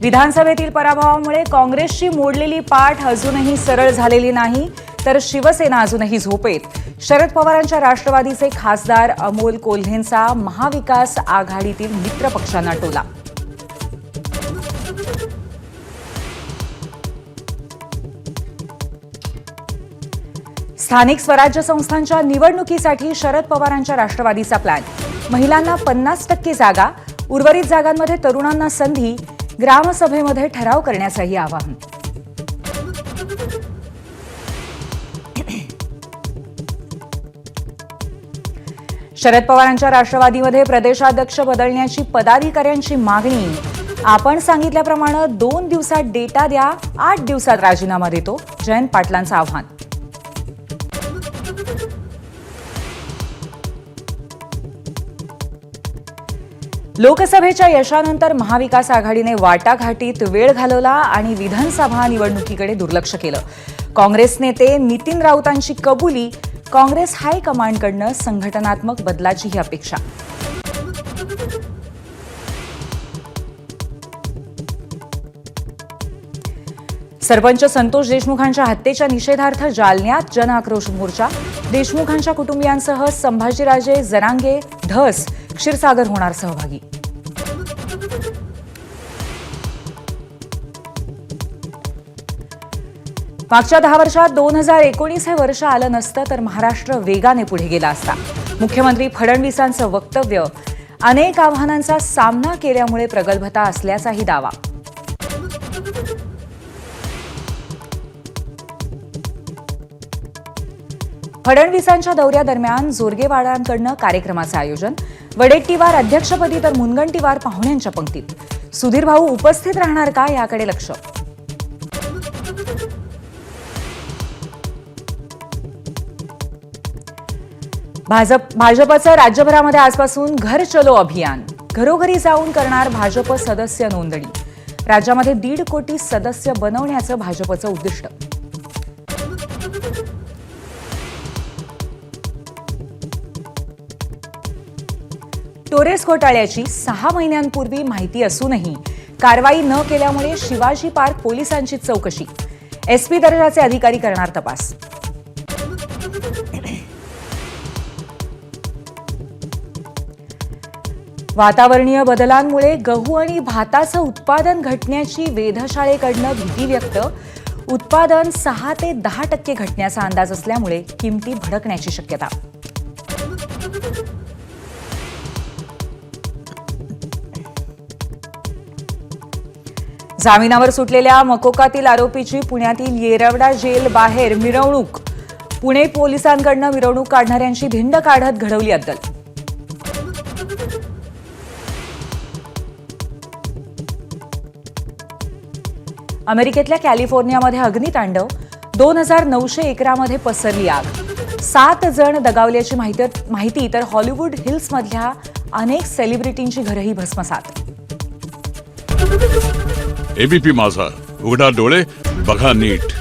विधानसभेतील पराभवामुळे काँग्रेसची मोडलेली पाठ अजूनही सरळ झालेली नाही, तर शिवसेना अजूनही झोपेत. शरद पवारांच्या राष्ट्रवादीचे खासदार अमोल कोल्हेंचा महाविकास आघाडीतील मित्रपक्षांना टोला. स्थानिक स्वराज्य संस्थांच्या निवडणुकीसाठी शरद पवारांच्या राष्ट्रवादीचा प्लॅन. महिलांना 50% जागा, उर्वरित जागांमध्ये तरुणांना संधी, ग्रामसभेमध्ये ठराव करण्याचंही आवाहन. शरद पवारांच्या राष्ट्रवादीमध्ये प्रदेशाध्यक्ष बदलण्याची पदाधिकाऱ्यांची मागणी. आपण सांगितल्याप्रमाणे 2 दिवसात डेटा द्या, 8 दिवसात राजीनामा देतो, जयंत पाटलांचं आव्हान. लोकसभेच्या यशानंतर महाविकास आघाडीने वाटाघाटीत वेळ घालवला आणि विधानसभा निवडणुकीकडे दुर्लक्ष केलं. काँग्रेस नेते नितीन राऊतांची कबुली. काँग्रेस हायकमांडकडून संघटनात्मक बदलाचीही अपेक्षा. सरपंच संतोष देशमुखांच्या हत्येच्या निषेधार्थ जालन्यात जनआक्रोश मोर्चा. देशमुखांच्या कुटुंबियांसह संभाजीराजे, जरांगे, धस, क्षीरसागर होणार सहभागी. मागच्या 10 वर्षात 2019 हे वर्ष आलं नसतं तर महाराष्ट्र वेगाने पुढे गेला असता. मुख्यमंत्री फडणवीसांचं वक्तव्य. अनेक आव्हानांचा सामना केल्यामुळे प्रगल्भता असल्याचाही दावा. फडणवीसांच्या दौऱ्यादरम्यान जोरगेवाडांकडून कार्यक्रमाचं आयोजन. वडेट्टीवार अध्यक्षपदी तर मुनगंटीवार पाहुण्यांच्या पंक्तीत. सुधीर भाऊ उपस्थित राहणार का याकडे लक्ष. भाजपचं राज्यभरामध्ये आजपासून घर चलो अभियान. घरोघरी जाऊन करणार भाजप सदस्य नोंदणी. राज्यामध्ये 1.5 कोटी सदस्य बनवण्याचं भाजपचं उद्दिष्ट. टोरेस घोटाळ्याची 6 महिन्यांपूर्वी माहिती असूनही कारवाई न केल्यामुळे शिवाजी पार्क पोलिसांची चौकशी. एसपी दर्जाचे अधिकारी करणार तपास. वातावरणीय बदलांमुळे गहू आणि भाताचं उत्पादन घटण्याची वेधशाळेकडून भीती व्यक्त. उत्पादन 6 ते 10% घटण्याचा अंदाज असल्यामुळे किमती भडकण्याची शक्यता. जामिनावर सुटलेल्या मकोकातील आरोपीची पुण्यातील येरवडा जेल बाहेर मिरवणूक. पुणे पोलिसांकडून मिरवणूक काढणाऱ्यांची धिंड काढत घडवली अद्दल. अमेरिकेतल्या कॅलिफोर्नियामध्ये अग्नितांडव. 2900 एकरामध्ये पसरली आग. 7 जण दगावल्याची माहिती तर हॉलिवूड हिल्समधल्या अनेक सेलिब्रिटींची घरही भस्मसात. एबीपी माझा, उघडा डोळे बघा नीट.